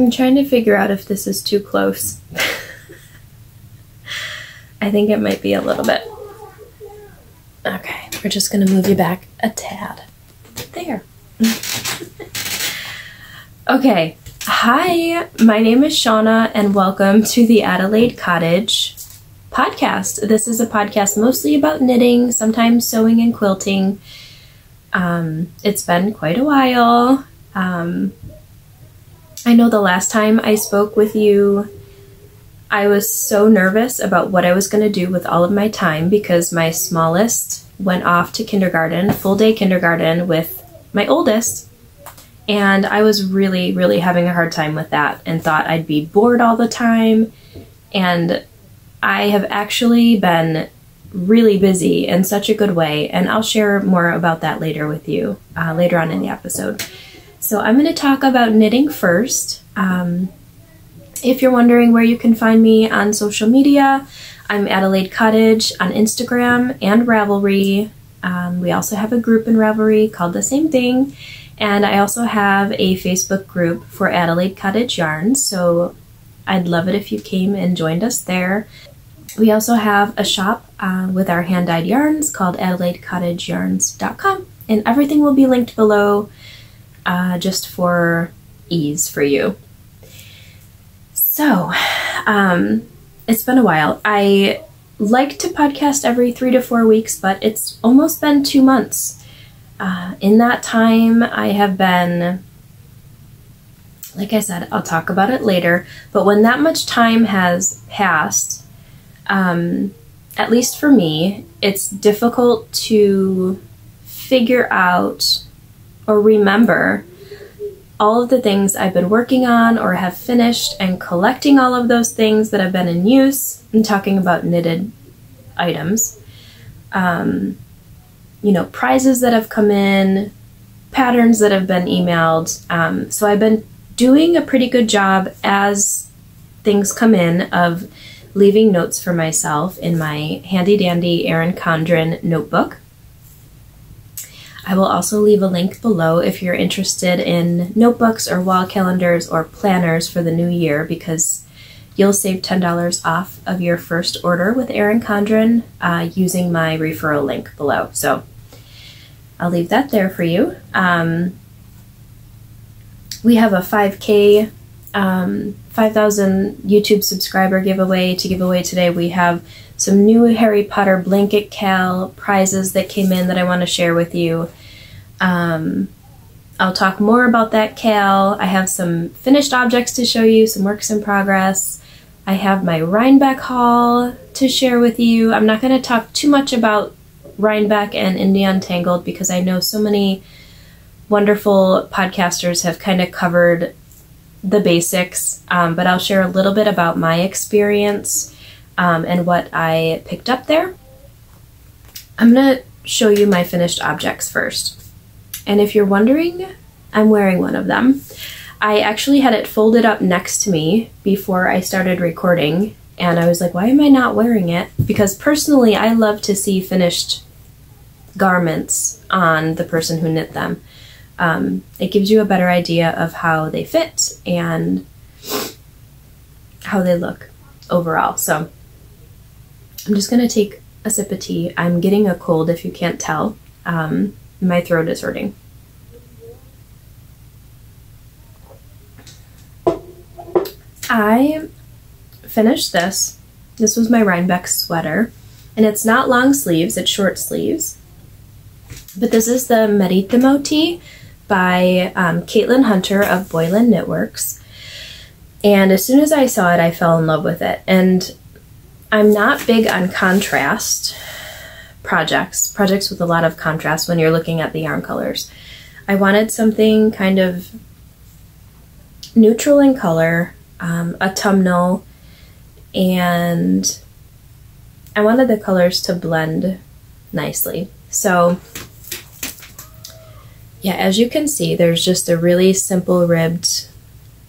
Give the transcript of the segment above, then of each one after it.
I'm trying to figure out if this is too close. I think it might be a little bit. Okay, we're just gonna move you back a tad. There. Okay, hi, my name is Shauna and welcome to the Adelaide Cottage podcast. This is a podcast mostly about knitting, sometimes sewing and quilting. It's been quite a while. I know the last time I spoke with you, I was so nervous about what I was going to do with all of my time because my smallest went off to kindergarten, full day kindergarten with my oldest. And I was really, really having a hard time with that and thought I'd be bored all the time. And I have actually been really busy in such a good way. And I'll share more about that later with you, later on in the episode. So I'm going to talk about knitting first. If you're wondering where you can find me on social media, I'm Adelaide Cottage on Instagram and Ravelry. We also have a group in Ravelry called the same thing. And I also have a Facebook group for Adelaide Cottage Yarns, so I'd love it if you came and joined us there. We also have a shop with our hand-dyed yarns called adelaidecotageyarns.com, and everything will be linked below just for ease for you. So, it's been a while. I like to podcast every 3 to 4 weeks, but it's almost been 2 months. In that time, I have been, like I said, I'll talk about it later, but when that much time has passed, at least for me, it's difficult to figure out or remember all of the things I've been working on or have finished and collecting all of those things that have been in use. I'm talking about knitted items. You know, prizes that have come in, patterns that have been emailed. So I've been doing a pretty good job as things come in of leaving notes for myself in my handy dandy Erin Condren notebook. I will also leave a link below if you're interested in notebooks or wall calendars or planners for the new year, because you'll save $10 off of your first order with Erin Condren using my referral link below. So I'll leave that there for you. We have a 5K, 5,000 YouTube subscriber giveaway to give away today. We have some new Harry Potter blanket cal prizes that came in that I want to share with you. I'll talk more about that cal. I have some finished objects to show you, some works in progress. I have my Rhinebeck haul to share with you. I'm not going to talk too much about Rhinebeck and India Untangled because I know so many wonderful podcasters have kind of covered the basics, but I'll share a little bit about my experience and what I picked up there. I'm going to show you my finished objects first. And if you're wondering, I'm wearing one of them. I actually had it folded up next to me before I started recording, and I was like, why am I not wearing it? Because personally, I love to see finished garments on the person who knit them. It gives you a better idea of how they fit and how they look overall. So I'm just going to take a sip of tea. I'm getting a cold if you can't tell. My throat is hurting. I finished this. This was my Rhinebeck sweater, and it's not long sleeves, it's short sleeves. But this is the Marettimo tee by Caitlyn Hunter of Boylan Knitworks. And as soon as I saw it, I fell in love with it. And I'm not big on contrast projects with a lot of contrast when you're looking at the yarn colors. I wanted something kind of neutral in color, autumnal, and I wanted the colors to blend nicely. So yeah, as you can see, there's just a really simple ribbed,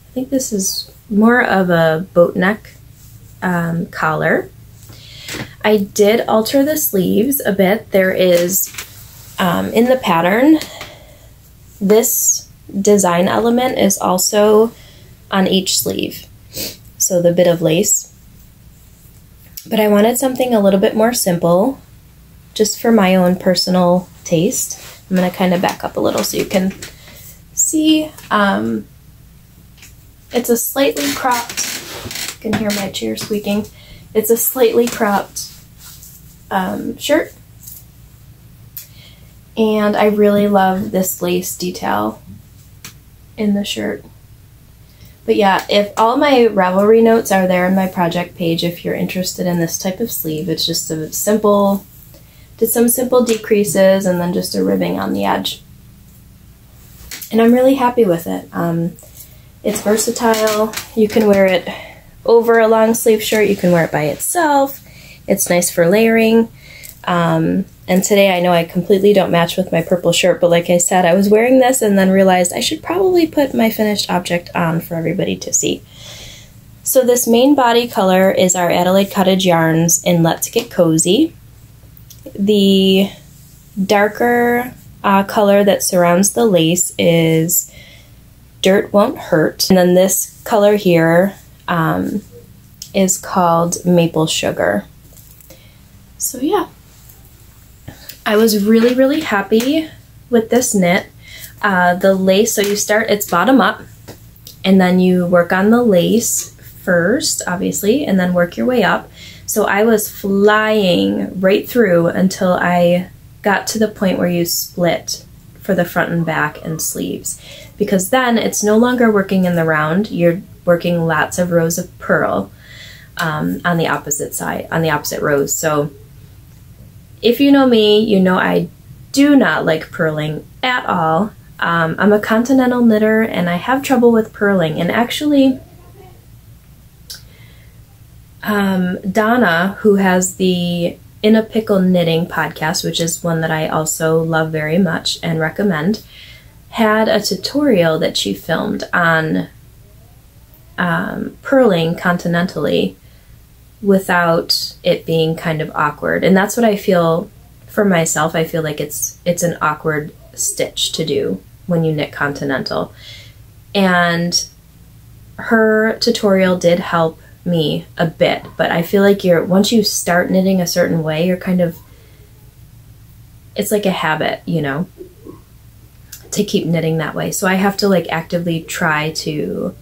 I think this is more of a boat neck collar. I did alter the sleeves a bit. There is, in the pattern, this design element is also on each sleeve, so the bit of lace. But I wanted something a little bit more simple, just for my own personal taste. I'm going to kind of back up a little so you can see. It's a slightly cropped, you can hear my chair squeaking. It's a slightly cropped shirt. And I really love this lace detail in the shirt. But yeah, if all my Ravelry notes are there in my project page, if you're interested in this type of sleeve, it's just a simple, did some simple decreases and then just a ribbing on the edge. And I'm really happy with it. It's versatile. You can wear it over a long sleeve shirt. You can wear it by itself. It's nice for layering. And today I know I completely don't match with my purple shirt, but like I said, I was wearing this and then realized I should probably put my finished object on for everybody to see. So this main body color is our Adelaide Cottage yarns in Let's Get Cozy. The darker color that surrounds the lace is Dirt Won't Hurt. And then this color here is called Maple Sugar. So yeah. I was really, really happy with this knit. The lace, so you start, it's bottom up, and then you work on the lace first, obviously, and then work your way up. So I was flying right through until I got to the point where you split for the front and back and sleeves. Because then it's no longer working in the round, you're working lots of rows of purl on the opposite side, on the opposite rows. So if you know me, you know I do not like purling at all. I'm a Continental knitter and I have trouble with purling. And actually, Donna, who has the In a Pickle Knitting podcast, which is one that I also love very much and recommend, had a tutorial that she filmed on purling continentally without it being kind of awkward. And that's what I feel for myself. I feel like it's an awkward stitch to do when you knit continental. And her tutorial did help me a bit, but I feel like once you start knitting a certain way, you're kind of, it's like a habit, you know, to keep knitting that way. So I have to like actively try to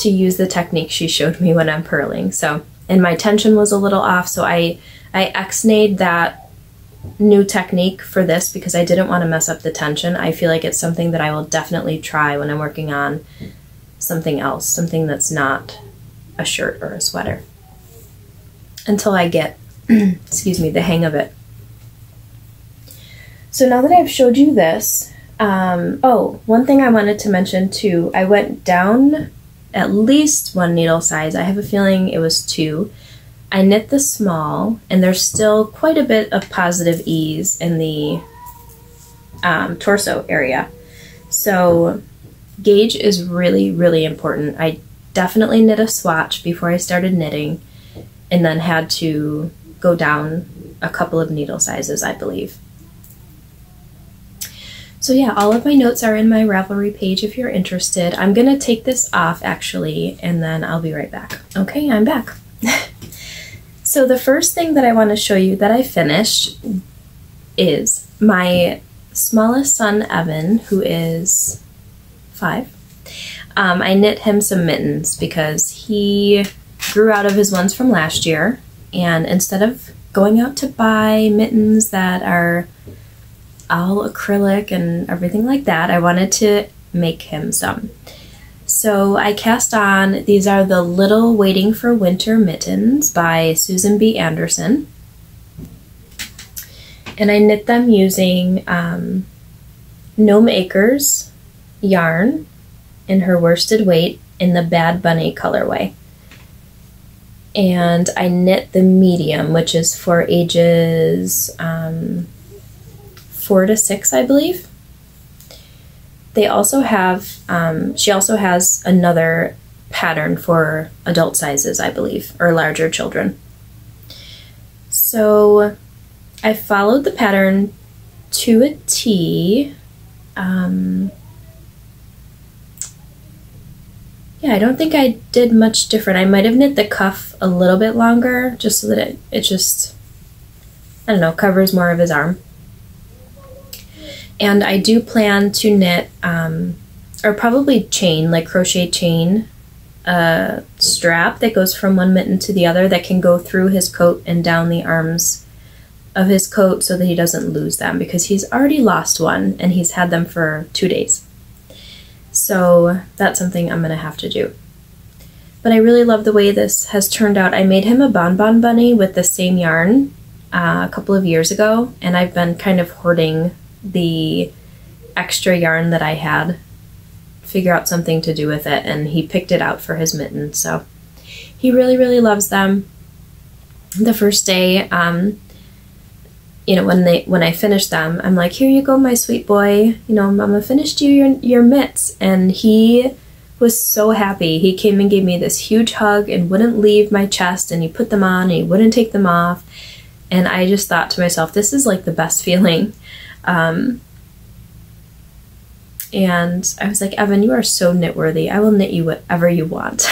use the technique she showed me when I'm purling. So, and my tension was a little off, so I X-nayed that new technique for this because I didn't want to mess up the tension. I feel like it's something that I will definitely try when I'm working on something else, something that's not a shirt or a sweater, until I get, excuse me, the hang of it. So now that I've showed you this, oh, one thing I wanted to mention too, I went down at least one needle size. I have a feeling it was 2. I knit the small, and there's still quite a bit of positive ease in the torso area. So gauge is really, really important. I definitely knit a swatch before I started knitting, and then had to go down a couple of needle sizes, I believe. So yeah, all of my notes are in my Ravelry page if you're interested. I'm gonna take this off actually, and then I'll be right back. Okay, I'm back. So the first thing that I want to show you that I finished is my smallest son, Evan, who is 5. I knit him some mittens because he grew out of his ones from last year, and instead of going out to buy mittens that are all acrylic and everything like that, I wanted to make him some. So I cast on, these are the Little Waiting for Winter Mittens by Susan B. Anderson. And I knit them using Gnome Acres yarn in her worsted weight in the Bad Bunny colorway. And I knit the medium, which is for ages 4 to 6, I believe. They also have, she also has another pattern for adult sizes, I believe, or larger children. So I followed the pattern to a T. yeah, I don't think I did much different. I might have knit the cuff a little bit longer just so that it just, I don't know, covers more of his arm. And I do plan to knit, or probably chain, like crochet chain, a strap that goes from one mitten to the other that can go through his coat and down the arms of his coat so that he doesn't lose them, because he's already lost one and he's had them for 2 days. So that's something I'm gonna have to do. But I really love the way this has turned out. I made him a bonbon bunny with the same yarn a couple of years ago, and I've been kind of hoarding the extra yarn that I had, figure out something to do with it, and he picked it out for his mitten. So he really, really loves them. The first day, you know, when I finished them, I'm like, here you go, my sweet boy. You know, Mama finished you your mitts. And he was so happy. He came and gave me this huge hug and wouldn't leave my chest, and he put them on and he wouldn't take them off. And I just thought to myself, this is like the best feeling. And I was like, Evan, you are so knit-worthy. I will knit you whatever you want.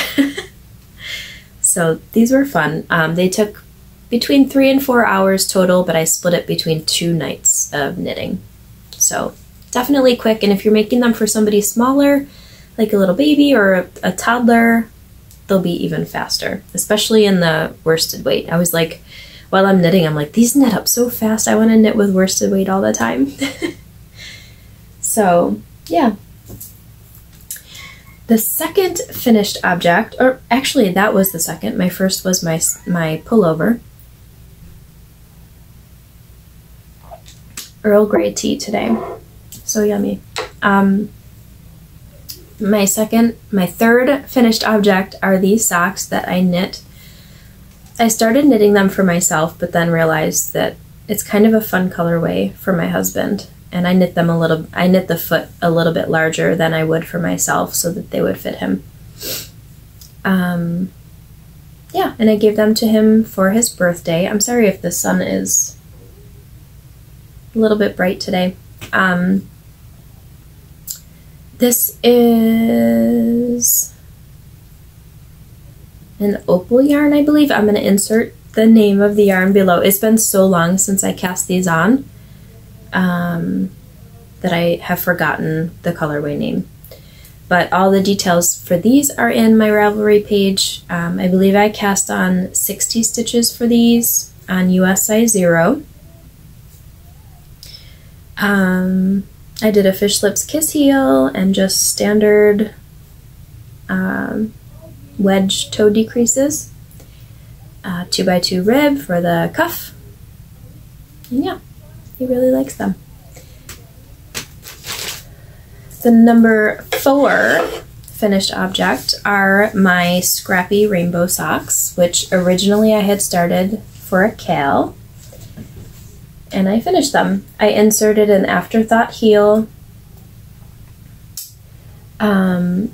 So these were fun. They took between 3 and 4 hours total, but I split it between 2 nights of knitting. So definitely quick, and if you're making them for somebody smaller, like a little baby or a toddler, they'll be even faster, especially in the worsted weight. I was like, while I'm knitting, I'm like, these knit up so fast. I want to knit with worsted weight all the time. So yeah. The second finished object, or actually that was the second. My first was my pullover. Earl Grey tea today. So yummy. My third finished object are these socks that I knit. I started knitting them for myself, but then realized that it's kind of a fun colorway for my husband. And I knit the foot a little bit larger than I would for myself so that they would fit him. Yeah, and I gave them to him for his birthday. I'm sorry if the sun is a little bit bright today. This is an opal yarn, I believe. I'm going to insert the name of the yarn below. It's been so long since I cast these on that I have forgotten the colorway name. But all the details for these are in my Ravelry page. I believe I cast on 60 stitches for these on US size 0. I did a fish lips kiss heel and just standard wedge toe decreases. 2x2 rib for the cuff. And yeah, he really likes them. The number 4 finished object are my scrappy rainbow socks, which originally I had started for a Cal, and I finished them. I inserted an afterthought heel.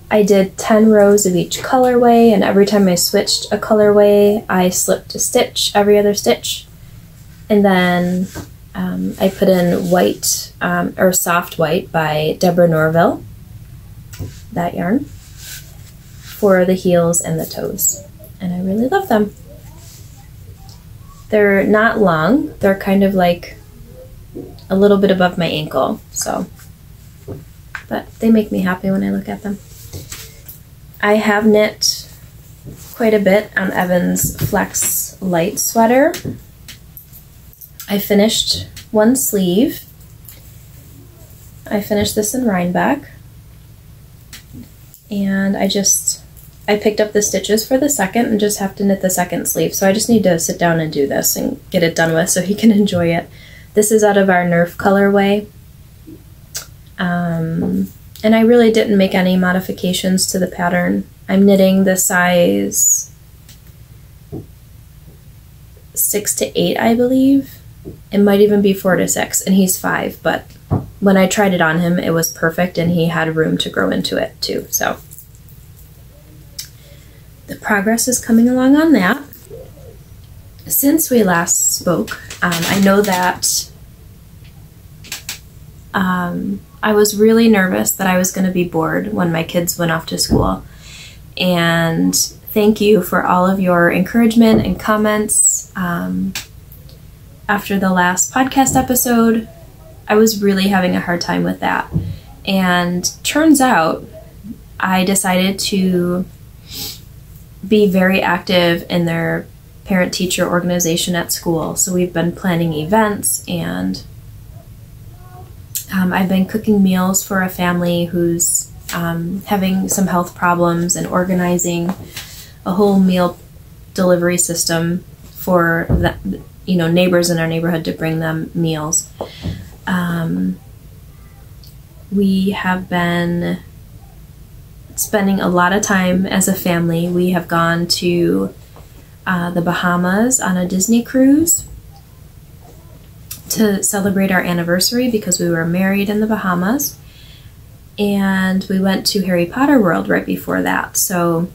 I did 10 rows of each colorway, and every time I switched a colorway, I slipped a stitch every other stitch. And then I put in white, or soft white by Deborah Norville, that yarn, for the heels and the toes. And I really love them. They're not long. They're kind of like a little bit above my ankle, so, but they make me happy when I look at them. I have knit quite a bit on Evan's Flex Light sweater. I finished one sleeve. I finished this in Rhinebeck, and I picked up the stitches for the second and just have to knit the second sleeve. So I just need to sit down and do this and get it done with so he can enjoy it. This is out of our Nerf colorway. And I really didn't make any modifications to the pattern. I'm knitting the size 6 to 8, I believe. It might even be 4 to 6, and he's 5, but when I tried it on him, it was perfect, and he had room to grow into it too, so. The progress is coming along on that. Since we last spoke, I know that I was really nervous that I was going to be bored when my kids went off to school. And thank you for all of your encouragement and comments. After the last podcast episode, I was really having a hard time with that. And turns out I decided to be very active in their parent-teacher organization at school. So we've been planning events, and I've been cooking meals for a family who's having some health problems, and organizing a whole meal delivery system for the, neighbors in our neighborhood to bring them meals. We have been spending a lot of time as a family. We have gone to the Bahamas on a Disney cruise to celebrate our anniversary because we were married in the Bahamas. And we went to Harry Potter World right before that. So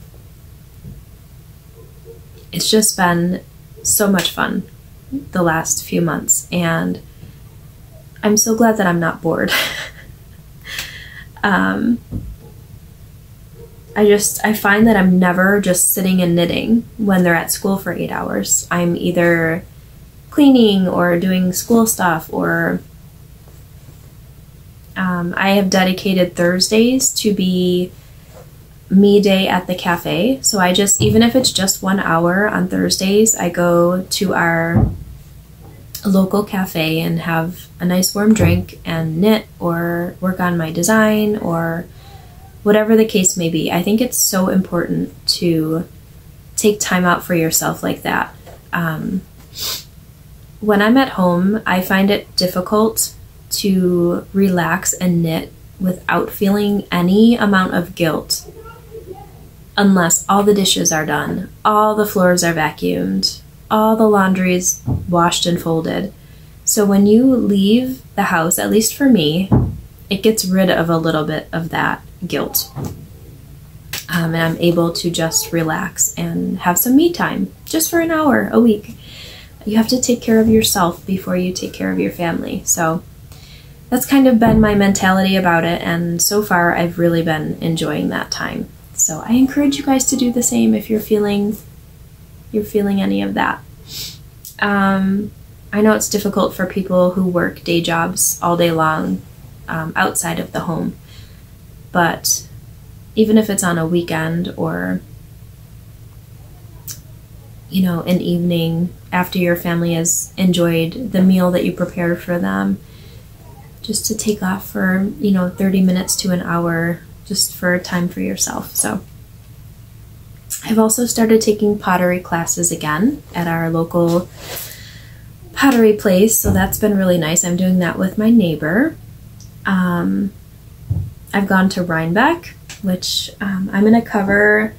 it's just been so much fun the last few months. And I'm so glad that I'm not bored. I find that I'm never just sitting and knitting when they're at school for 8 hours. I'm either cleaning or doing school stuff, or I have dedicated Thursdays to be me day at the cafe. So even if it's just 1 hour on Thursdays, I go to our local cafe and have a nice warm drink and knit or work on my design or whatever the case may be. I think it's so important to take time out for yourself like that. When I'm at home, I find it difficult to relax and knit without feeling any amount of guilt, unless all the dishes are done, all the floors are vacuumed, all the laundry's washed and folded. So when you leave the house, at least for me, it gets rid of a little bit of that guilt. And I'm able to just relax and have some me time, just for an hour a week. You have to take care of yourself before you take care of your family. So that's kind of been my mentality about it, and so far I've really been enjoying that time. So I encourage you guys to do the same if you're feeling any of that. I know it's difficult for people who work day jobs all day long outside of the home, but even if it's on a weekend or an evening after your family has enjoyed the meal that you prepared for them, just to take off for 30 minutes to an hour just for time for yourself. So I've also started taking pottery classes again at our local pottery place, so that's been really nice. I'm doing that with my neighbor. I've gone to Rhinebeck, which I'm going to cover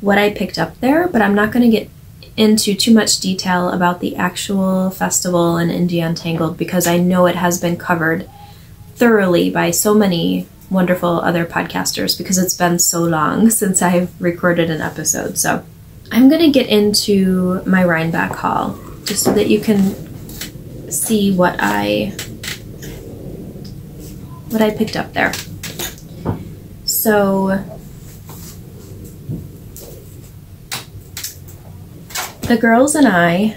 what I picked up there, but I'm not going to get into too much detail about the actual festival in India Untangled because I know it has been covered thoroughly by so many wonderful other podcasters because it's been so long since I've recorded an episode. So I'm going to get into my Rhinebeck haul just so that you can see what I picked up there. So the girls and I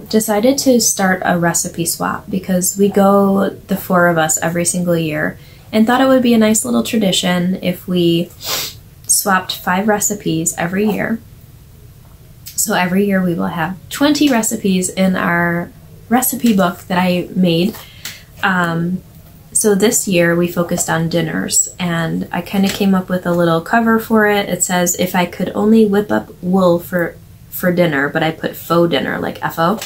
decided to start a recipe swap because we go, the four of us, every single year, and thought it would be a nice little tradition if we swapped 5 recipes every year. So every year we will have 20 recipes in our recipe book that I made. So this year we focused on dinners, and I kind of came up with a little cover for it. It says, if I could only whip up wool for dinner, but I put faux dinner, like F-O.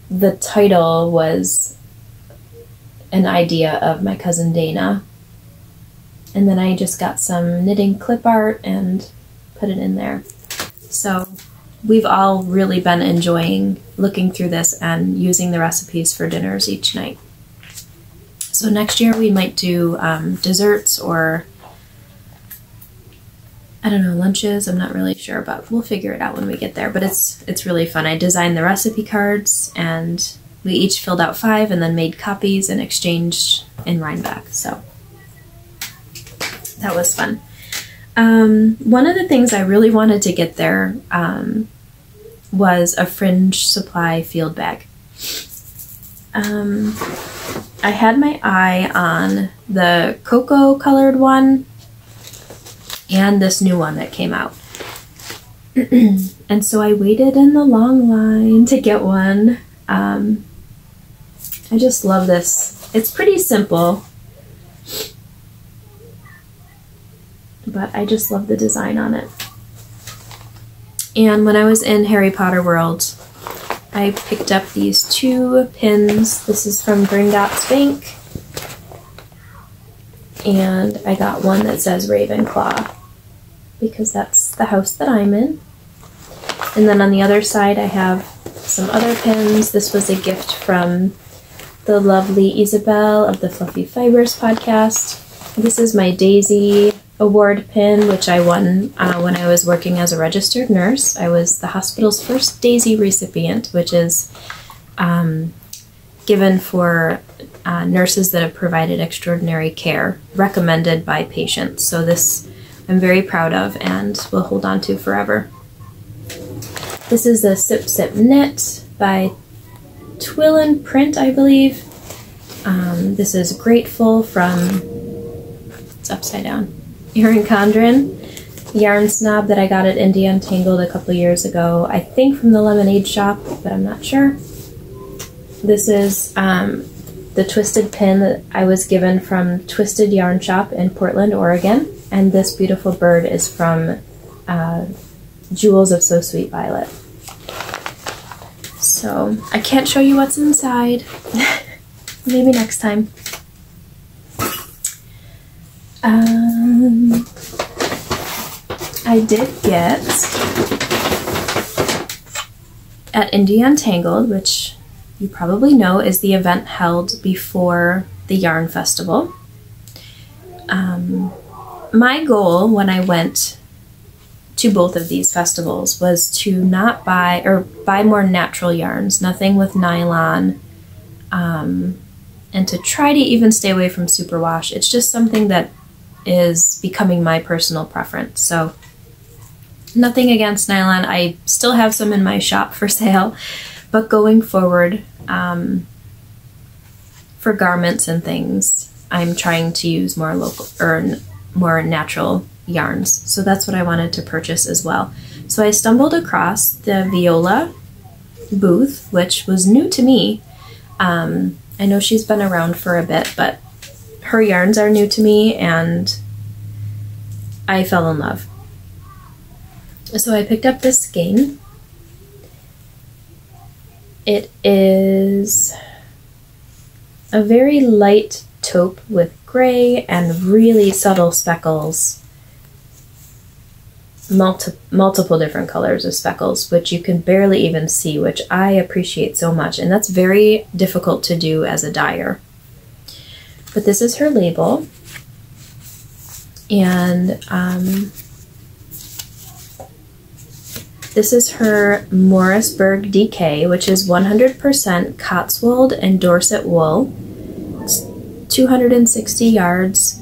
The title was an idea of my cousin Dana, and then I just got some knitting clip art and put it in there. So we've all really been enjoying looking through this and using the recipes for dinners each night. So next year we might do desserts or, I don't know, lunches. I'm not really sure, but we'll figure it out when we get there. But it's really fun. I designed the recipe cards, and we each filled out 5 and then made copies and exchanged in Rhinebeck. So that was fun. One of the things I really wanted to get there was a fringe supply field bag. I had my eye on the cocoa colored one and this new one that came out. And so I waited in the long line to get one. I just love this. It's pretty simple, but I just love the design on it. And when I was in Harry Potter World, I picked up these 2 pins. This is from Gringotts Bank. And I got one that says Ravenclaw, because that's the house that I'm in. And then on the other side I have some other pins. This was a gift from the lovely Isabel of the Fluffy Fibres podcast. This is my Daisy Award pin, which I won when I was working as a registered nurse. I was the hospital's first Daisy recipient, which is given for nurses that have provided extraordinary care, recommended by patients. So this I'm very proud of and will hold on to forever. This is a Sip Sip Knit by Twillin Print, I believe. This is Grateful from, it's upside down, Erin Condren, Yarn Snob that I got at Indie Untangled a couple years ago, I think from the Lemonade Shop, but I'm not sure. This is the twisted pin that I was given from Twisted Yarn Shop in Portland, Oregon, and this beautiful bird is from Jewels of So Sweet Violet. So I can't show you what's inside. Maybe next time. I did get at Indie Untangled, which you probably know is the event held before the Yarn Festival. My goal when I went to both of these festivals was to not buy, or buy more natural yarns, nothing with nylon, and to try to even stay away from superwash. It's just something that is becoming my personal preference. So nothing against nylon. I still have some in my shop for sale, but going forward, for garments and things, I'm trying to use more local or more natural yarns. So that's what I wanted to purchase as well. So I stumbled across the Viola booth, which was new to me. I know she's been around for a bit, but her yarns are new to me and I fell in love. So I picked up this skein. It is a very light taupe with gray and really subtle speckles. Multiple different colors of speckles, which you can barely even see, which I appreciate so much, and that's very difficult to do as a dyer. But this is her label, and this is her Morrisburg DK, which is 100% Cotswold and Dorset wool. It's 260 yards,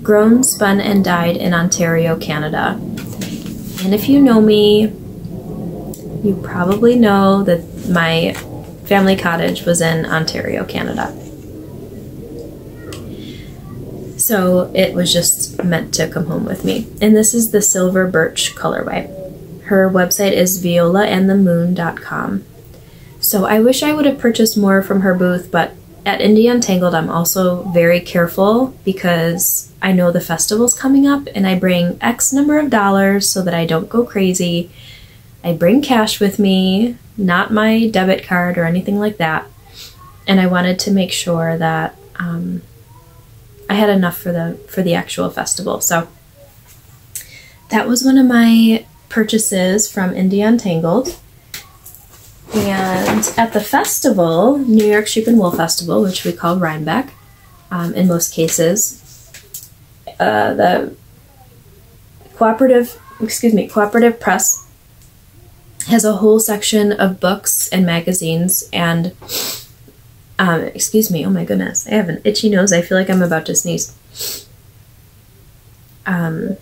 grown, spun, and dyed in Ontario, Canada. And if you know me, you probably know that my family cottage was in Ontario, Canada. So it was just meant to come home with me. And this is the Silver Birch colorway. Her website is violaandthemoon.com. So I wish I would have purchased more from her booth, but at Indie Untangled, I'm also very careful because I know the festival's coming up and I bring X number of dollars so that I don't go crazy. I bring cash with me, not my debit card or anything like that. And I wanted to make sure that I had enough for the actual festival. So that was one of my purchases from Indie Untangled. And at the festival, New York Sheep and Wool Festival, which we call Rhinebeck, in most cases, the cooperative press has a whole section of books and magazines and, excuse me, oh my goodness, I have an itchy nose. I feel like I'm about to sneeze. A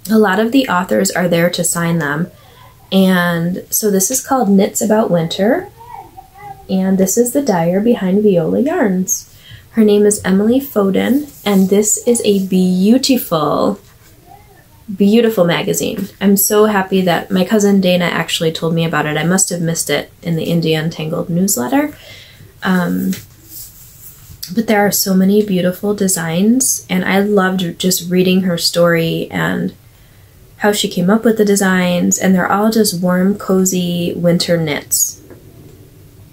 lot of the authors are there to sign them. And so this is called Knits About Winter. And this is the dyer behind Viola Yarns. Her name is Emily Fondant, and this is a beautiful, beautiful magazine. I'm so happy that my cousin Dana actually told me about it. I must have missed it in the India Untangled newsletter. But there are so many beautiful designs, and I loved just reading her story and how she came up with the designs, and they're all just warm, cozy winter knits.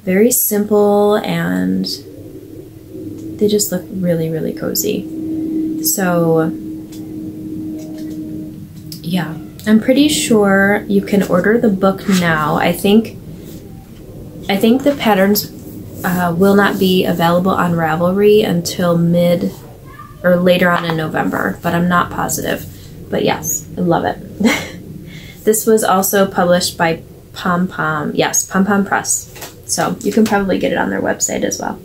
Very simple, and they just look really, really cozy. So yeah, I'm pretty sure you can order the book now. I think the patterns will not be available on Ravelry until mid or later on in November, but I'm not positive. But yes, I love it. This was also published by Pom Pom. Yes, Pom Pom Press. So you can probably get it on their website as well.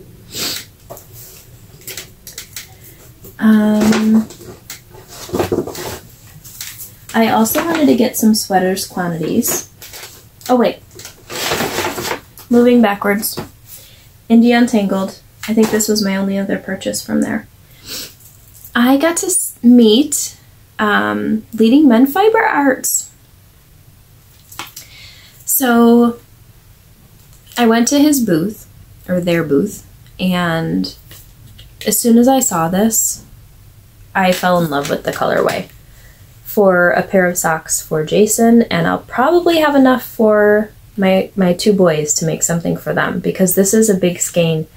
I also wanted to get some sweaters quantities. Oh wait, moving backwards. India Untangled. I think this was my only other purchase from there. I got to meet Leading Men Fiber Arts. So I went to his booth, or their booth, and as soon as I saw this, I fell in love with the colorway for a pair of socks for Jason, and I'll probably have enough for my two boys to make something for them, because this is a big skein.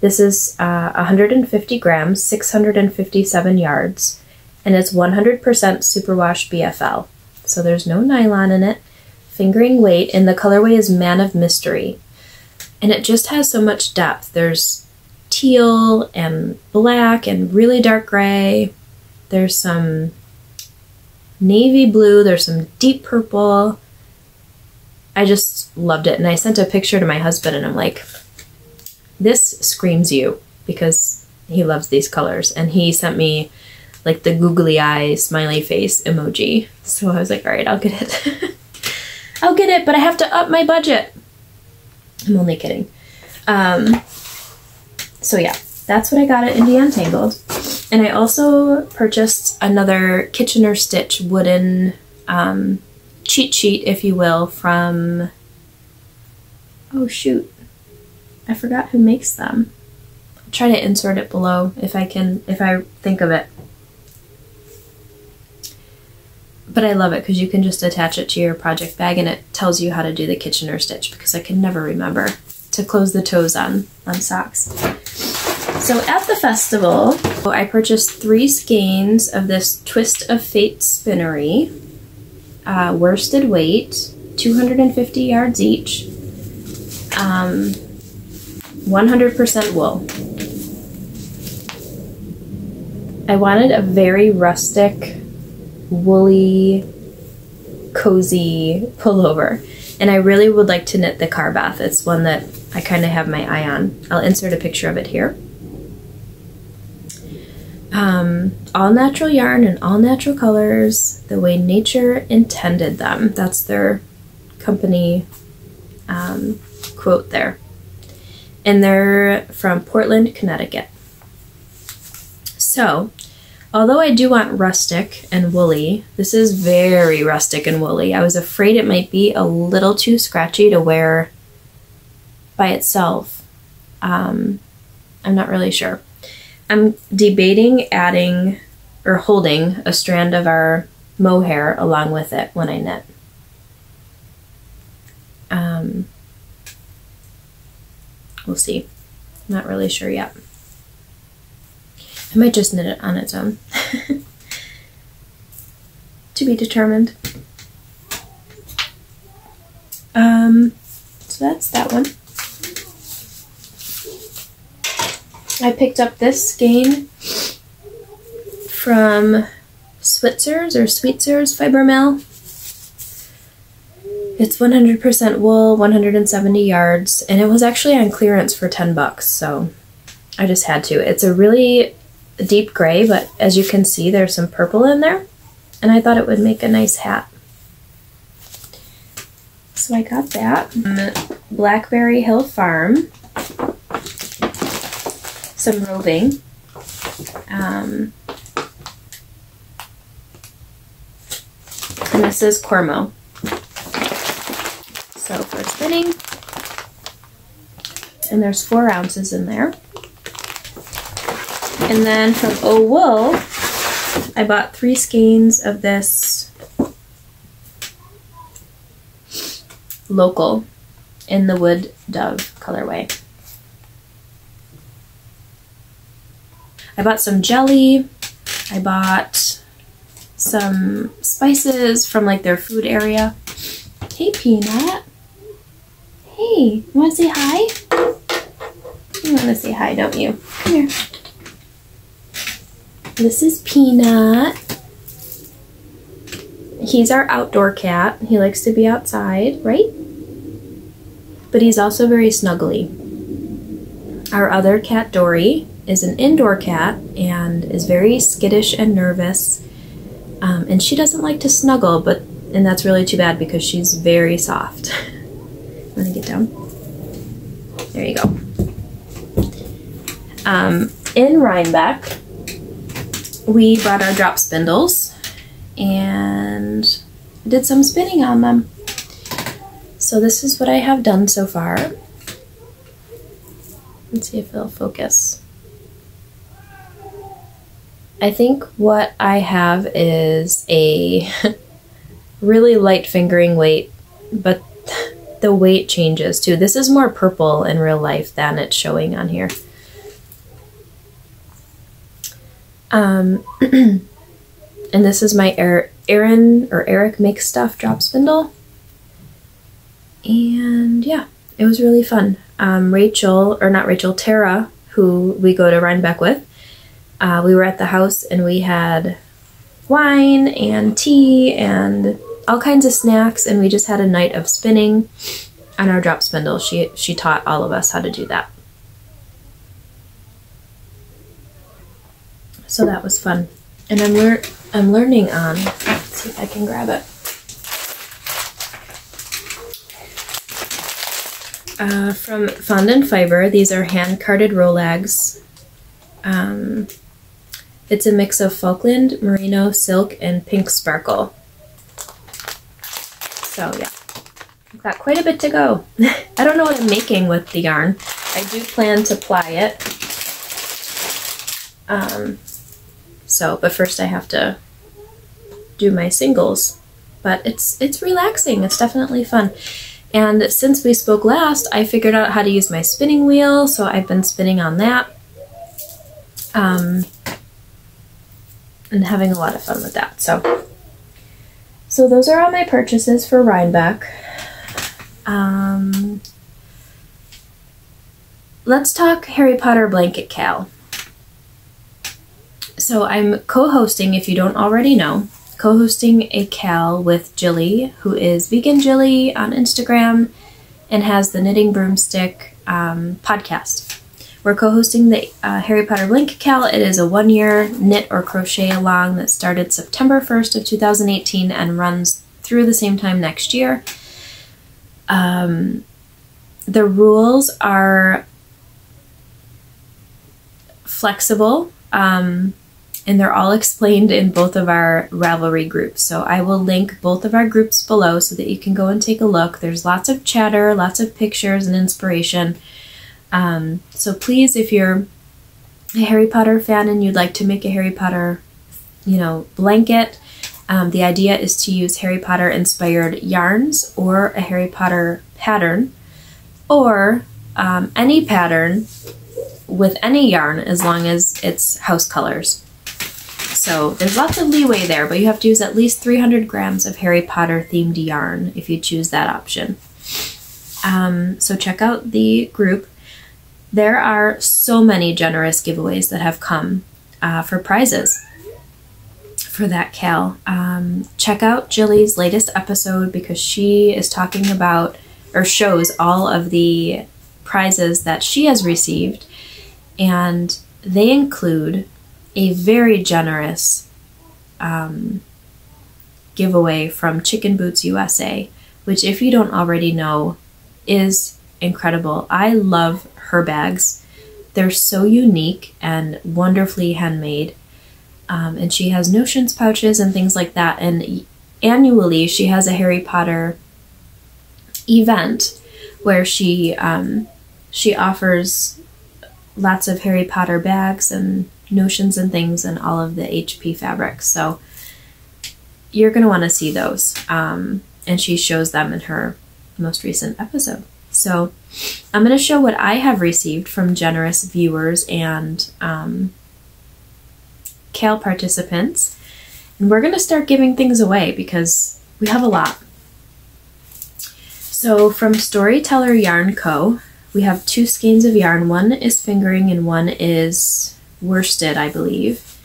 This is 150 grams, 657 yards, and it's 100% superwash BFL. So there's no nylon in it. Fingering weight, and the colorway is Man of Mystery. And it just has so much depth. There's teal and black and really dark gray. There's some navy blue. There's some deep purple. I just loved it, and I sent a picture to my husband, and I'm like, this screams you, because he loves these colors, and he sent me like the googly eye smiley face emoji. So I was like, all right, I'll get it. I'll get it, but I have to up my budget. I'm only kidding. So yeah, that's what I got at India Untangled. And I also purchased another Kitchener Stitch wooden cheat sheet, if you will, from, oh shoot, I forgot who makes them. I'll try to insert it below if I think of it. But I love it because you can just attach it to your project bag, and it tells you how to do the Kitchener stitch, because I can never remember to close the toes on socks. So at the festival, I purchased 3 skeins of this Twist of Fate spinnery. Worsted weight, 250 yards each, 100% wool. I wanted a very rustic, woolly, cozy pullover, and I really would like to knit the car bath. It's one that I kind of have my eye on. I'll insert a picture of it here. All natural yarn and all natural colors, the way nature intended them. That's their company quote there. And they're from Portland, Connecticut. So, although I do want rustic and woolly, this is very rustic and woolly. I was afraid it might be a little too scratchy to wear by itself. I'm not really sure. I'm debating adding or holding a strand of our mohair along with it when I knit. We'll see. I'm not really sure yet. I might just knit it on its own. To be determined. So that's that one. I picked up this skein from Switzer's Fibre Mill. It's 100% wool, 170 yards, and it was actually on clearance for 10 bucks, so I just had to. It's a really deep gray, but as you can see, there's some purple in there, and I thought it would make a nice hat. So I got that. Blackberry Hill Farm. Some roving. And this is Cormo. So for spinning, and there's 4 ounces in there. And then from O Wool, I bought 3 skeins of this local in the Wood Dove colorway. I bought some jelly. I bought some spices from like their food area. Hey, Peanut. Hey, you want to say hi? You want to say hi, don't you? Come here. This is Peanut. He's our outdoor cat. He likes to be outside, right? But he's also very snuggly. Our other cat, Dory, is an indoor cat and is very skittish and nervous. And she doesn't like to snuggle, and that's really too bad because she's very soft. Want to get down? There you go. In Rhinebeck, we brought our drop spindles and did some spinning on them. So this is what I have done so far. Let's see if it'll focus. I think what I have is a really light fingering weight, but the weight changes too. This is more purple in real life than it's showing on here. And this is my Erin or Eric Makes Stuff drop spindle. And yeah, it was really fun. Tara, who we go to Rhinebeck with, we were at the house and we had wine and tea and all kinds of snacks, and we just had a night of spinning on our drop spindle. She taught all of us how to do that. So that was fun. And I'm learning on, let's see if I can grab it. From Fondant Fibre, these are hand-carded Rolags. It's a mix of Falkland, Merino, Silk, and Pink Sparkle. So yeah, I've got quite a bit to go. I don't know what I'm making with the yarn. I do plan to ply it. But first I have to do my singles. But it's relaxing. It's definitely fun. And since we spoke last, I figured out how to use my spinning wheel, so I've been spinning on that. And having a lot of fun with that. So those are all my purchases for Rhinebeck. Let's talk Harry Potter blanket cal. So I'm co-hosting, if you don't already know, co-hosting a cal with Jilly, who is Vegan Jilly on Instagram and has the Knitting Broomstick podcast. We're co-hosting the Harry Potter blanket cal. It is a 1-year knit or crochet along that started September 1st of 2018 and runs through the same time next year. The rules are flexible, and they're all explained in both of our Ravelry groups. So I will link both of our groups below so that you can go and take a look. There's lots of chatter, lots of pictures and inspiration. So please, if you're a Harry Potter fan and you'd like to make a Harry Potter, blanket, the idea is to use Harry Potter inspired yarns or a Harry Potter pattern or any pattern with any yarn as long as it's house colors. So there's lots of leeway there, but you have to use at least 300 grams of Harry Potter themed yarn if you choose that option. So check out the group. There are so many generous giveaways that have come for prizes. for that Cal. Check out Jilly's latest episode because she is talking about, or shows all of the prizes that she has received, and they include a very generous giveaway from Chicken Boots USA, which, if you don't already know, is incredible. I love her bags. They're so unique and wonderfully handmade. And she has notions pouches and things like that. And annually, she has a Harry Potter event where she offers lots of Harry Potter bags and notions and things and all of the HP fabrics. So you're going to want to see those. And she shows them in her most recent episode. So I'm going to show what I have received from generous viewers and Cal participants. And we're going to start giving things away because we have a lot. So from Storyteller Yarn Co., we have 2 skeins of yarn. One is fingering and one is worsted, I believe.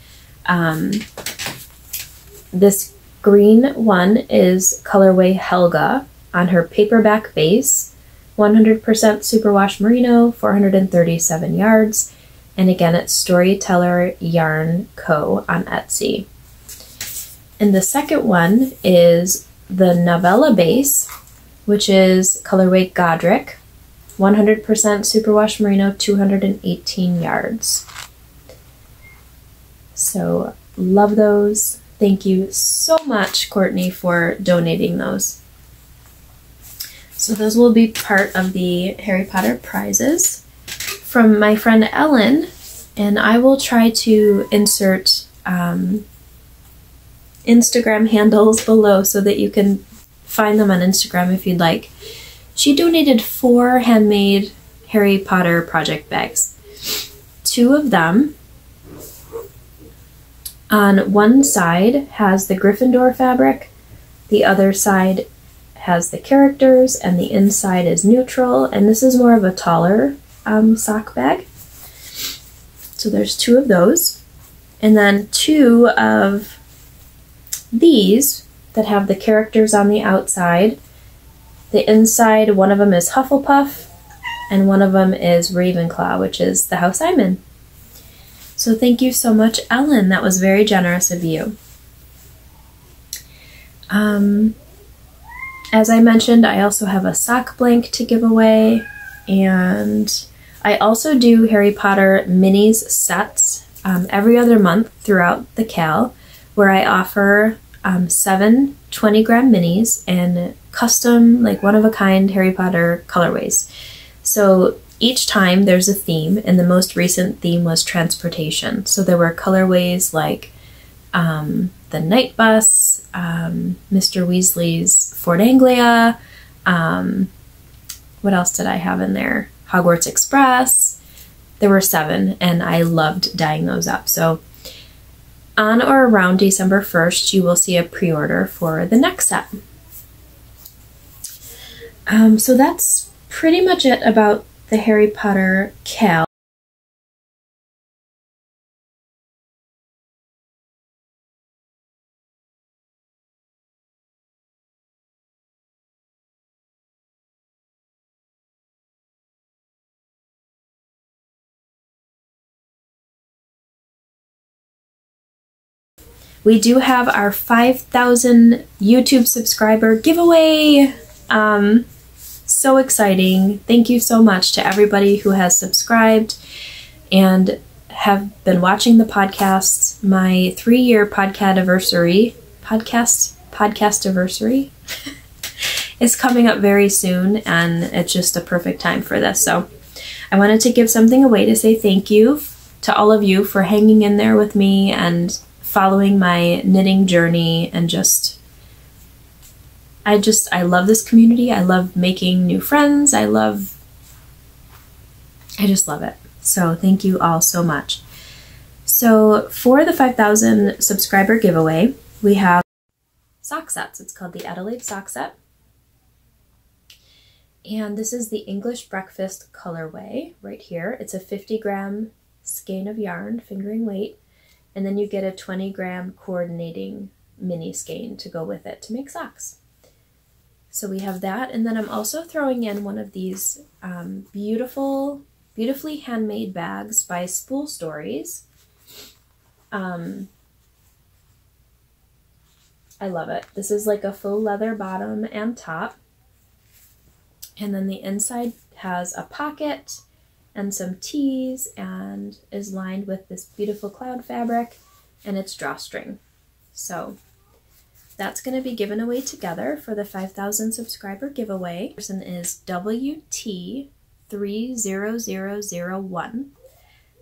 This green one is colorway Helga on her paperback base, 100% superwash merino, 437 yards. And again, it's Storyteller Yarn Co. on Etsy. And the second one is the novella base, which is colorway Godric, 100% superwash merino, 218 yards. So love those. Thank you so much, Courtney, for donating those. So those will be part of the Harry Potter prizes from my friend Ellen, and I will try to insert Instagram handles below so that you can find them on Instagram if you'd like. She donated 4 handmade Harry Potter project bags. 2 of them on one side has the Gryffindor fabric, the other side has the characters, and the inside is neutral, and this is more of a taller sock bag. So there's 2 of those, and then 2 of these that have the characters on the outside. The inside, one of them is Hufflepuff, and one of them is Ravenclaw, which is the house I'm in. So thank you so much, Ellen. That was very generous of you. As I mentioned, I also have a sock blank to give away, and I also do Harry Potter minis sets every other month throughout the Cal, where I offer 7 20-gram minis in custom, like one-of-a-kind Harry Potter colorways. So each time there's a theme, and the most recent theme was transportation. So there were colorways like the Night Bus, Mr. Weasley's Fort Anglia, what else did I have in there? Hogwarts Express. There were 7, and I loved dyeing those up. So on or around December 1st, you will see a pre-order for the next set. So that's pretty much it about the Harry Potter Cal. We do have our 5,000 YouTube subscriber giveaway. So exciting. Thank you so much to everybody who has subscribed and have been watching the podcasts. My 3-year podcast anniversary is coming up very soon, and it's just a perfect time for this. So I wanted to give something away to say thank you to all of you for hanging in there with me and following my knitting journey, and I love this community. I love making new friends. I just love it. So thank you all so much. So for the 5,000 subscriber giveaway, we have sock sets. It's called the Adelaide sock set. And this is the English breakfast colorway right here. It's a 50-gram skein of yarn, fingering weight. And then you get a 20-gram coordinating mini skein to go with it to make socks. So we have that, and then I'm also throwing in one of these beautifully handmade bags by Spoolstories. I love it. This is like a faux leather bottom and top, and then the inside has a pocket and some tees and is lined with this beautiful cloud fabric, and it's drawstring. So that's going to be given away together for the 5,000 subscriber giveaway. The person is WT30001.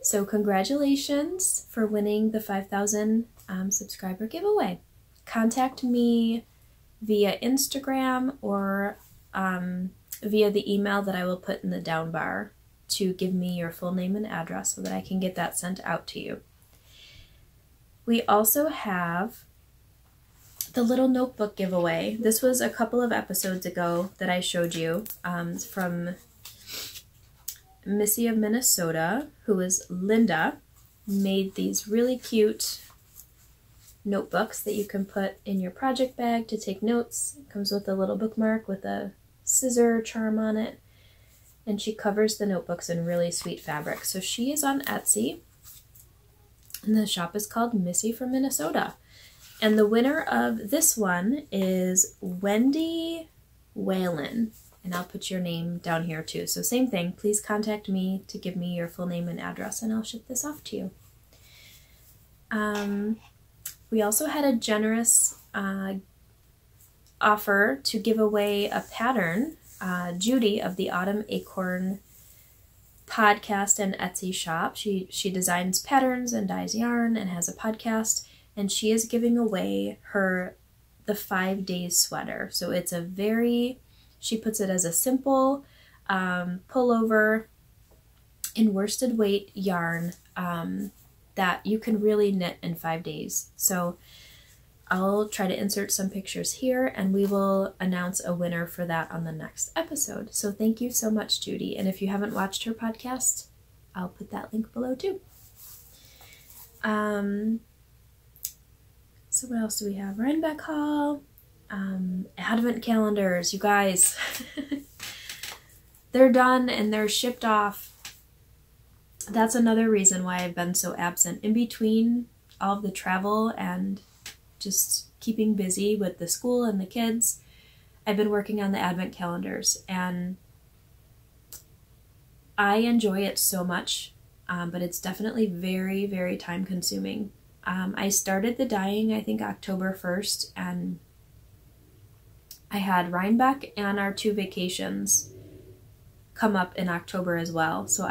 So congratulations for winning the 5,000 subscriber giveaway. Contact me via Instagram or via the email that I will put in the down bar to give me your full name and address so that I can get that sent out to you. We also have the little notebook giveaway. This was a couple of episodes ago that I showed you from Missy of Minnesota, who is Linda, made these really cute notebooks that you can put in your project bag to take notes. It comes with a little bookmark with a scissor charm on it, and she covers the notebooks in really sweet fabric. So she is on Etsy, and the shop is called Missy from Minnesota. And the winner of this one is Wendy Whalen, and I'll put your name down here too. So same thing, please contact me to give me your full name and address, and I'll ship this off to you. We also had a generous offer to give away a pattern. Judy of the Autumn Acorn podcast and Etsy shop. She designs patterns and dyes yarn and has a podcast, and she is giving away the 5 days sweater. So it's she puts it as a simple pullover in worsted weight yarn that you can really knit in 5 days. So I'll try to insert some pictures here, and we will announce a winner for that on the next episode. So thank you so much, Judy. And if you haven't watched her podcast, I'll put that link below too. So what else do we have? Rhinebeck haul, advent calendars, you guys. They're done and they're shipped off. That's another reason why I've been so absent. In between all of the travel and just keeping busy with the school and the kids, I've been working on the advent calendars, and I enjoy it so much, but it's definitely very, very time consuming. I started the dyeing, I think, October 1st, and I had Rhinebeck and our 2 vacations come up in October as well. So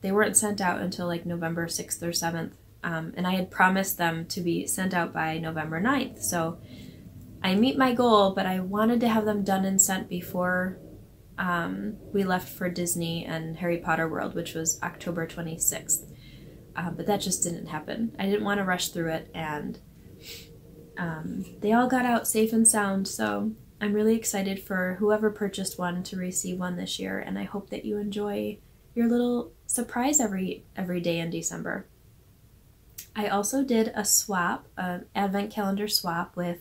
they weren't sent out until like November 6th or 7th. And I had promised them to be sent out by November 9th. So I meet my goal, but I wanted to have them done and sent before we left for Disney and Harry Potter World, which was October 26th. But that just didn't happen. I didn't want to rush through it, and they all got out safe and sound. So I'm really excited for whoever purchased one to receive one this year, and I hope that you enjoy your little surprise every day in December. I also did a swap, an advent calendar swap with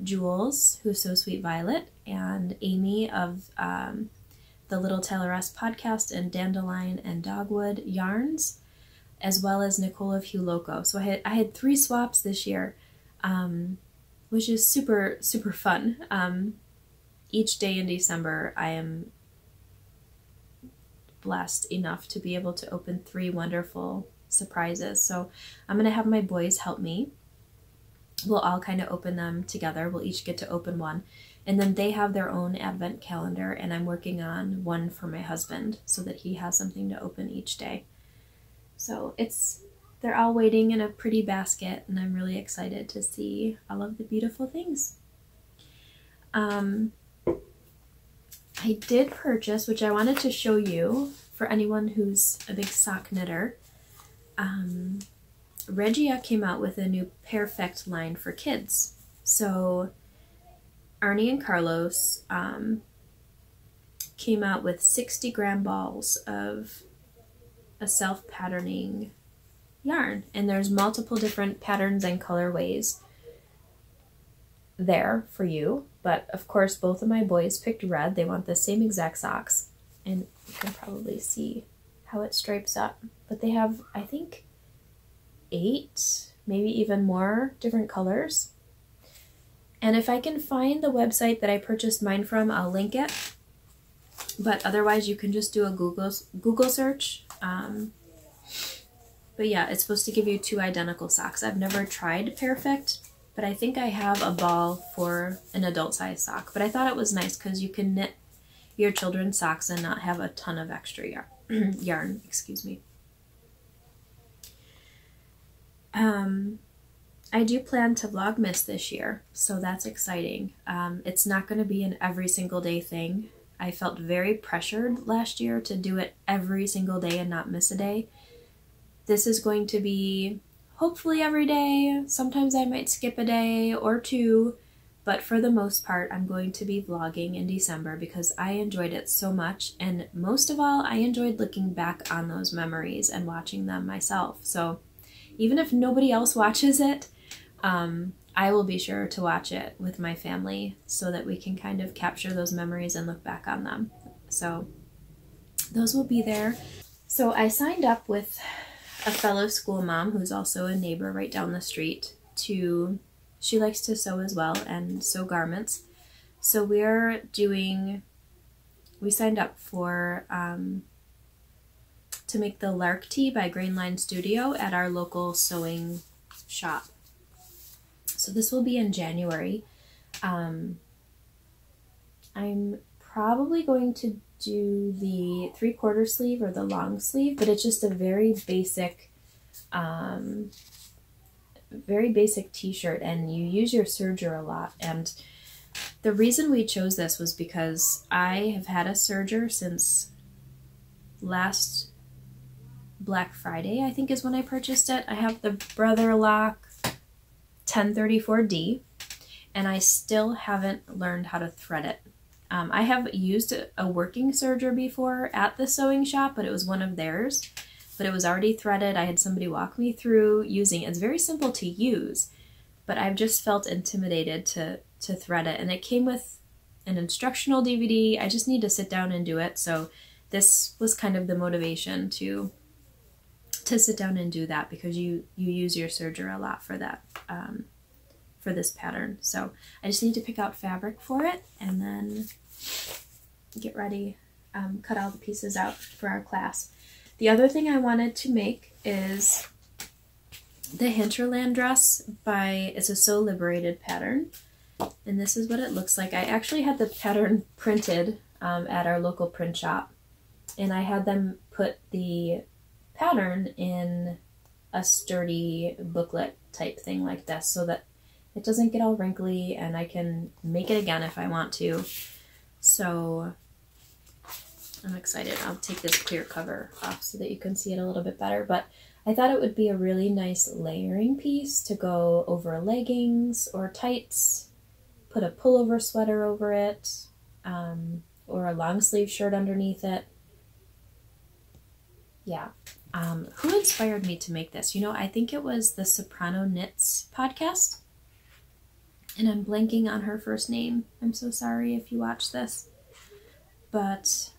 Jules, who's So Sweet Violet, and Amy of the Little Tailoress podcast and Dandelion and Dogwood Yarns, as well as Nicole of Hugh Loco. So I had 3 swaps this year, which is super, super fun. Each day in December, I am blessed enough to be able to open 3 wonderful surprises. So I'm going to have my boys help me. We'll all kind of open them together. We'll each get to open one. And then they have their own advent calendar, and I'm working on one for my husband so that he has something to open each day. So they're all waiting in a pretty basket, and I'm really excited to see all of the beautiful things. I did purchase, which I wanted to show you for anyone who's a big sock knitter. Regia came out with a new Perfect line for kids. So Arnie and Carlos came out with 60-gram balls of a self-patterning yarn, and there's multiple different patterns and colorways there for you. But of course both of my boys picked red. They want the same exact socks, and you can probably see how it stripes up, but they have, I think, 8, maybe even more different colors. And if I can find the website that I purchased mine from, I'll link it, but otherwise you can just do a Google search. But yeah, it's supposed to give you 2 identical socks. I've never tried Perfect, but I think I have a ball for an adult size sock. But I thought it was nice because you can knit your children's socks and not have a ton of extra yarn. Excuse me. I do plan to Vlogmas this year, so that's exciting. It's not going to be an every single day thing. I felt very pressured last year to do it every single day and not miss a day. This is going to be hopefully every day. Sometimes I might skip a day or 2, but for the most part, I'm going to be vlogging in December because I enjoyed it so much, and most of all, I enjoyed looking back on those memories and watching them myself. So even if nobody else watches it, I will be sure to watch it with my family so that we can kind of capture those memories and look back on them. So those will be there. So I signed up with a fellow school mom who's also a neighbor right down the street she likes to sew as well and sew garments. So we signed up for to make the Lark Tee by Grainline Studio at our local sewing shop. So this will be in January. I'm probably going to do the 3/4 sleeve or the long sleeve, but it's just a very basic t-shirt, and you use your serger a lot. And the reason we chose this was because I have had a serger since last Black Friday, I think is when I purchased it. I have the Brother Lock 1034D, and I still haven't learned how to thread it. I have used a working serger before at the sewing shop, but it was one of theirs, but it was already threaded. I had somebody walk me through using it. It's very simple to use, but I've just felt intimidated to thread it, and it came with an instructional DVD. I just need to sit down and do it, so this was kind of the motivation to sit down and do that, because you use your serger a lot for that, for this pattern. So I just need to pick out fabric for it and then get ready, cut all the pieces out for our class. The other thing I wanted to make is the Hinterland dress it's a Sew Liberated pattern, and this is what it looks like. I actually had the pattern printed at our local print shop, and I had them put the pattern in a sturdy booklet type thing like this so that it doesn't get all wrinkly, and I can make it again if I want to. So I'm excited. I'll take this clear cover off so that you can see it a little bit better, but I thought it would be a really nice layering piece to go over leggings or tights, put a pullover sweater over it, or a long sleeve shirt underneath it. Yeah. Who inspired me to make this? You know, I think it was the Soprano Knits podcast, and I'm blanking on her first name. I'm so sorry if you watch this, but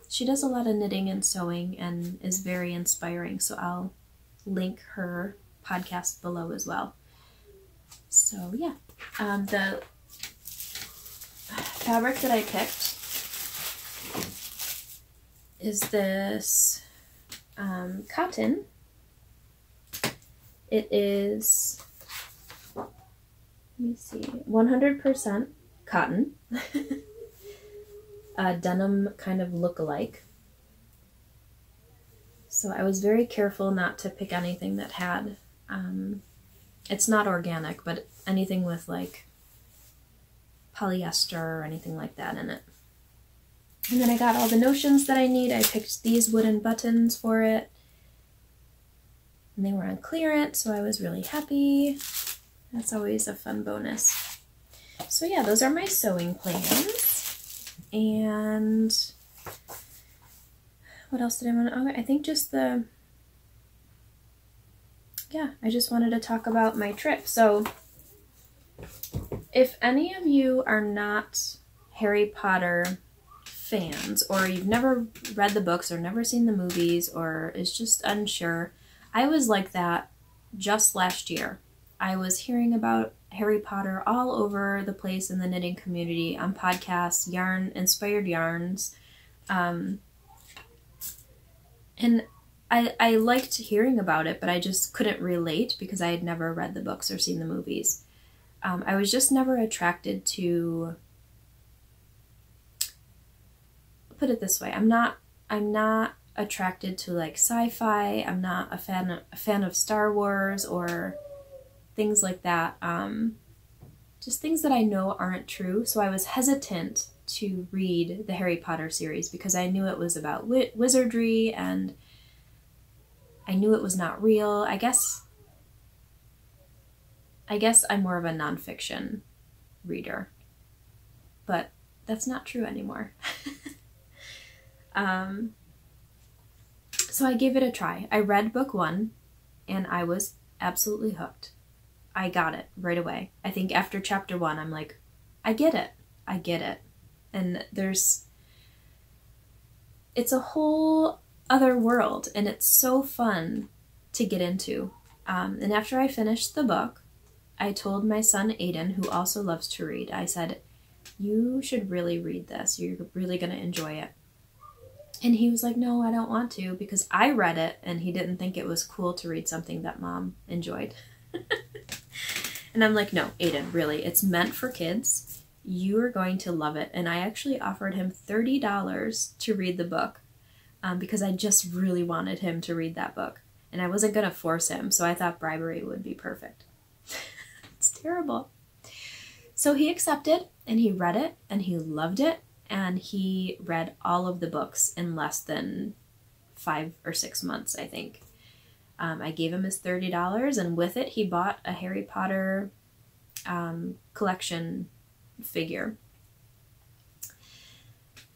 she does a lot of knitting and sewing and is very inspiring, so I'll link her podcast below as well. So yeah, the fabric that I picked is this cotton. It is, let me see, 100% cotton, denim kind of look-alike. So I was very careful not to pick anything that had, it's not organic, but anything with like polyester or anything like that in it. And then I got all the notions that I need. I picked these wooden buttons for it, and they were on clearance, so I was really happy. That's always a fun bonus. So yeah, those are my sewing plans. And what else did I want to, I think just the yeah, I just wanted to talk about my trip. So if any of you are not Harry Potter fans, or you've never read the books or never seen the movies, or is just unsure, I was like that just last year. I was hearing about Harry Potter all over the place in the knitting community, on podcasts, inspired yarns, and I liked hearing about it, but I just couldn't relate because I had never read the books or seen the movies. I was just never attracted to, put it this way, I'm not attracted to like sci-fi. I'm not a fan of Star Wars or things like that. Just things that I know aren't true. So I was hesitant to read the Harry Potter series because I knew it was about wizardry and I knew it was not real. I guess I'm more of a nonfiction reader, but that's not true anymore. So I gave it a try. I read book 1 and I was absolutely hooked. I got it right away. I think after chapter 1, I'm like, I get it. And it's a whole other world and it's so fun to get into. And after I finished the book, I told my son Aiden, who also loves to read, I said, you should really read this. You're really going to enjoy it. And he was like, no, I don't want to, because I read it and he didn't think it was cool to read something that Mom enjoyed. And I'm like, no, Aiden, really, it's meant for kids. You are going to love it. And I actually offered him $30 to read the book because I just really wanted him to read that book. And I wasn't going to force him, so I thought bribery would be perfect. It's terrible. So he accepted and he read it and he loved it. And he read all of the books in less than 5 or 6 months, I think. I gave him his $30, and with it, he bought a Harry Potter collection figure.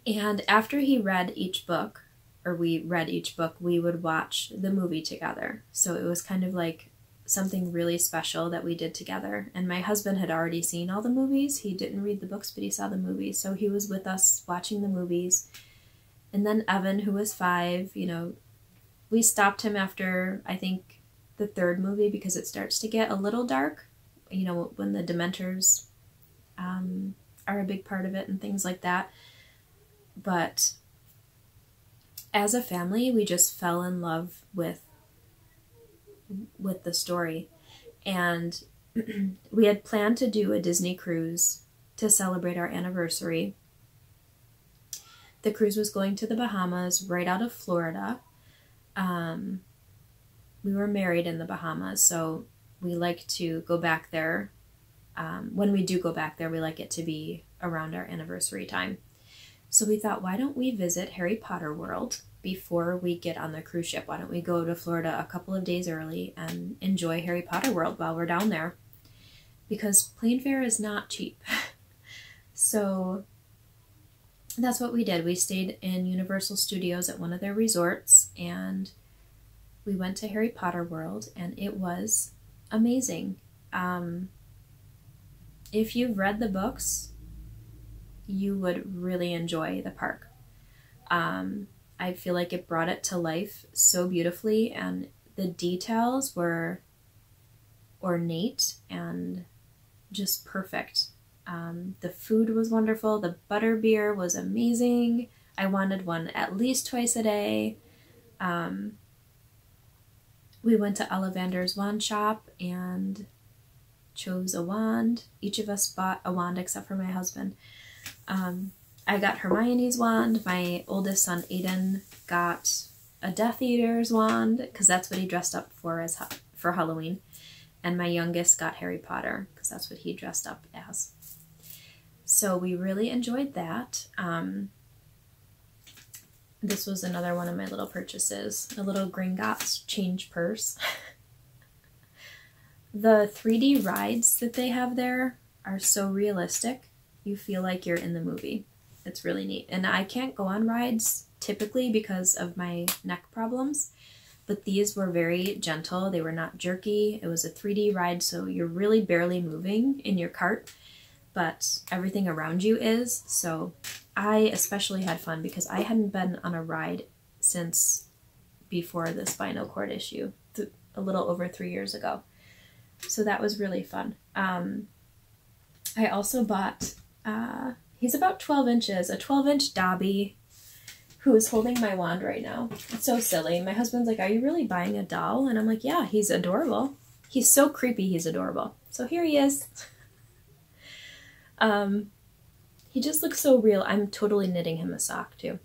And after he read each book, or we read each book, we would watch the movie together. So it was kind of like something really special that we did together. And my husband had already seen all the movies. He didn't read the books, but he saw the movies. So he was with us watching the movies. And then Evan, who was 5, we stopped him after, I think, the 3rd movie because it starts to get a little dark, when the Dementors are a big part of it and things like that. But as a family, we just fell in love with the story. And we had planned to do a Disney cruise to celebrate our anniversary. The cruise was going to the Bahamas, right out of Florida. We were married in the Bahamas, so we like to go back there. When we do go back there, we like it to be around our anniversary time. So we thought, why don't we visit Harry Potter World before we get on the cruise ship? Why don't we go to Florida a couple of days early and enjoy Harry Potter World while we're down there? Because plane fare is not cheap. So that's what we did. We stayed in Universal Studios at one of their resorts, and we went to Harry Potter World, and it was amazing. If you've read the books, you would really enjoy the park. I feel like it brought it to life so beautifully, and the details were ornate and just perfect. The food was wonderful. The butterbeer was amazing. I wanted one at least twice a day. We went to Ollivander's wand shop and chose a wand. Each of us bought a wand except for my husband. I got Hermione's wand. My oldest son, Aiden, got a Death Eater's wand because that's what he dressed up for for Halloween. And my youngest got Harry Potter because that's what he dressed up as. So we really enjoyed that. This was another one of my little purchases, a little Gringotts change purse. The 3D rides that they have there are so realistic. You feel like you're in the movie. It's really neat. And I can't go on rides typically because of my neck problems, but these were very gentle. They were not jerky. It was a 3D ride, so you're really barely moving in your cart, but everything around you is. So I especially had fun because I hadn't been on a ride since before the spinal cord issue, a little over 3 years ago. So that was really fun. I also bought, he's about 12 inches, a 12-inch Dobby, who is holding my wand right now. It's so silly. My husband's like, are you really buying a doll? And I'm like, yeah, he's adorable. He's so creepy, he's adorable. So here he is. He just looks so real. I'm totally knitting him a sock too.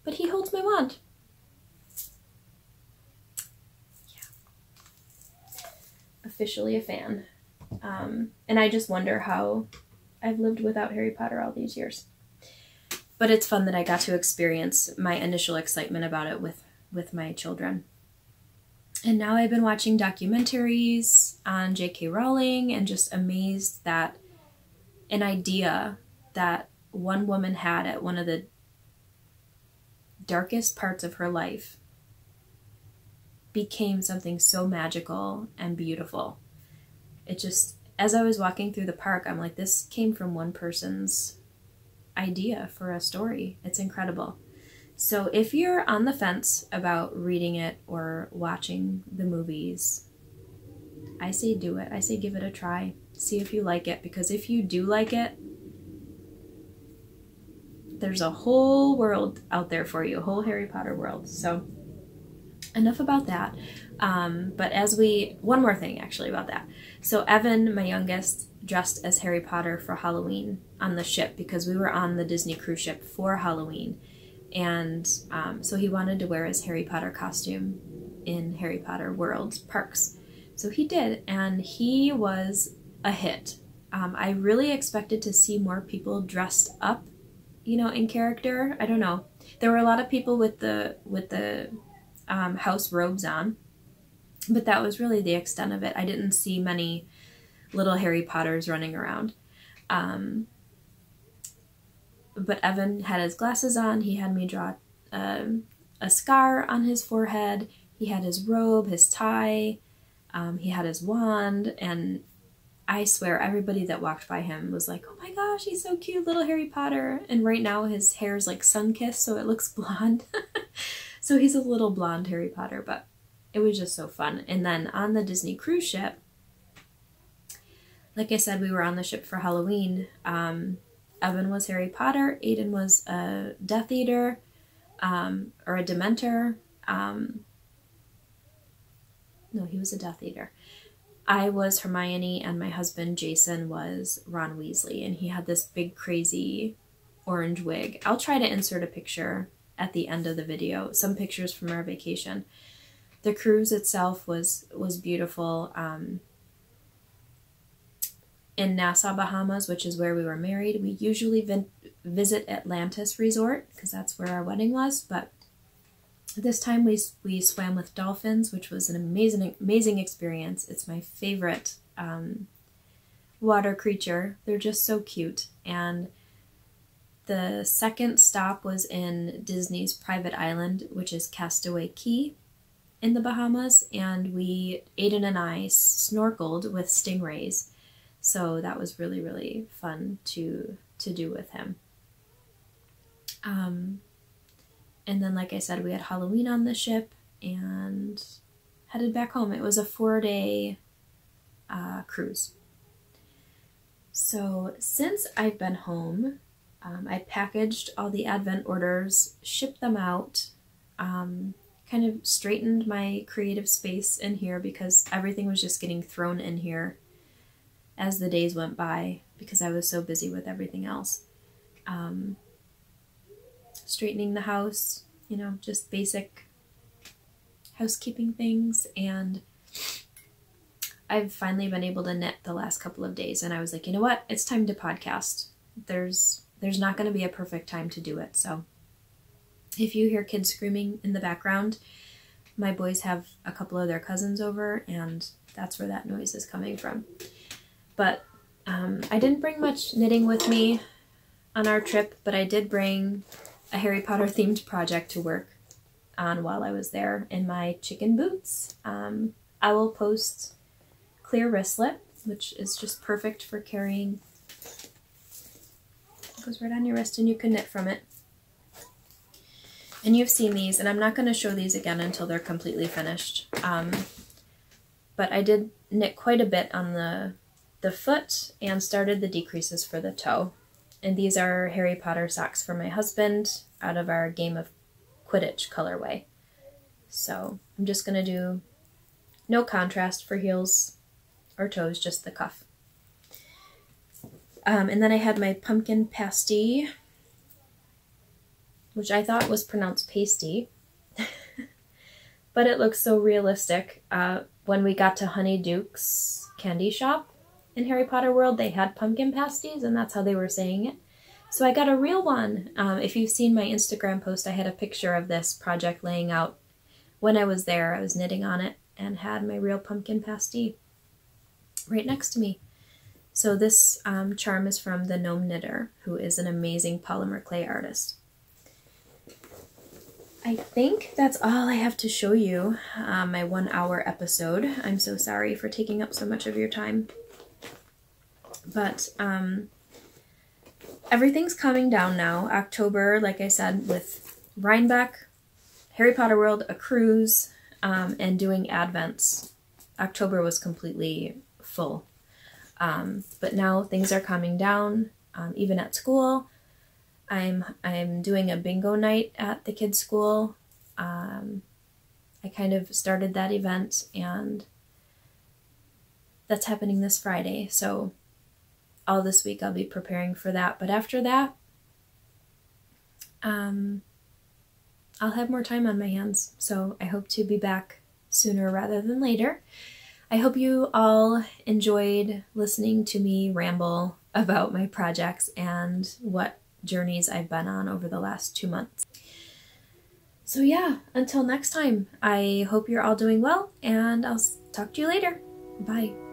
But he holds my wand. Yeah. Officially a fan. And I just wonder how I've lived without Harry Potter all these years. But it's fun that I got to experience my initial excitement about it with my children. And now I've been watching documentaries on J.K. Rowling and just amazed that an idea that one woman had at one of the darkest parts of her life became something so magical and beautiful. It just, as I was walking through the park, I'm like, this came from one person's idea for a story. It's incredible. So if you're on the fence about reading it or watching the movies, I say do it. I say give it a try. See if you like it, because if you do like it, there's a whole world out there for you, a whole Harry Potter world. So enough about that. But one more thing actually about that. So Evan, my youngest, dressed as Harry Potter for Halloween on the ship because we were on the Disney cruise ship for Halloween. And so he wanted to wear his Harry Potter costume in Harry Potter World parks. So he did, and he was a hit. I really expected to see more people dressed up, in character. I don't know. There were a lot of people with the house robes on, but that was really the extent of it. I didn't see many little Harry Potters running around. But Evan had his glasses on. He had me draw a scar on his forehead. He had his robe, his tie. He had his wand. And I swear everybody that walked by him was like, oh my gosh, he's so cute, little Harry Potter. And right now his hair is like sun-kissed, so it looks blonde. So he's a little blonde Harry Potter, but it was just so fun. And then on the Disney cruise ship, like I said, we were on the ship for Halloween. Evan was Harry Potter. Aiden was a Death Eater, or a Dementor. No, he was a Death Eater. I was Hermione, and my husband Jason was Ron Weasley, and he had this big crazy orange wig. I'll try to insert a picture at the end of the video, some pictures from our vacation. The cruise itself was beautiful. In Nassau, Bahamas, which is where we were married, we usually visit Atlantis Resort because that's where our wedding was, but this time we swam with dolphins, which was an amazing experience. It's my favorite water creature. They're just so cute. And the second stop was in Disney's private island, which is Castaway Cay in the Bahamas, and Aiden and I snorkeled with stingrays. So that was really, really fun to do with him. And then, like I said, we had Halloween on the ship and headed back home. It was a 4-day cruise. So since I've been home, I packaged all the Advent orders, shipped them out, kind of straightened my creative space in here because everything was just getting thrown in here as the days went by because I was so busy with everything else. Straightening the house, just basic housekeeping things, and I've finally been able to knit the last couple of days, and I was like, you know what, it's time to podcast. There's not going to be a perfect time to do it, so if you hear kids screaming in the background, my boys have a couple of their cousins over, and that's where that noise is coming from. But I didn't bring much knitting with me on our trip, but I did bring a Harry Potter themed project to work. on while I was there in my chicken boots. I will post clear wristlet, which is just perfect for carrying. It goes right on your wrist and you can knit from it. And you've seen these, and I'm not going to show these again until they're completely finished. But I did knit quite a bit on the foot and started the decreases for the toe. And these are Harry Potter socks for my husband out of our Game of Quidditch colorway. So I'm just going to do no contrast for heels or toes, just the cuff. And then I had my pumpkin pasty, which I thought was pronounced pasty, but it looks so realistic. When we got to Honeyduke's candy shop in Harry Potter World, they had pumpkin pasties, and that's how they were saying it. So I got a real one. If you've seen my Instagram post, I had a picture of this project laying out when I was there. I was knitting on it and had my real pumpkin pasty right next to me. So this charm is from the Gnome Knitter, who is an amazing polymer clay artist. I think that's all I have to show you, my 1 hour episode. I'm so sorry for taking up so much of your time. But everything's calming down now. October, like I said, with Rhinebeck, Harry Potter World, a cruise, and doing Advents. October was completely full. But now things are calming down, even at school. I'm doing a bingo night at the kids' school. I kind of started that event, and that's happening this Friday. So all this week I'll be preparing for that. But after that, I'll have more time on my hands. So I hope to be back sooner rather than later. I hope you all enjoyed listening to me ramble about my projects and what journeys I've been on over the last 2 months. So yeah, until next time, I hope you're all doing well, and I'll talk to you later. Bye.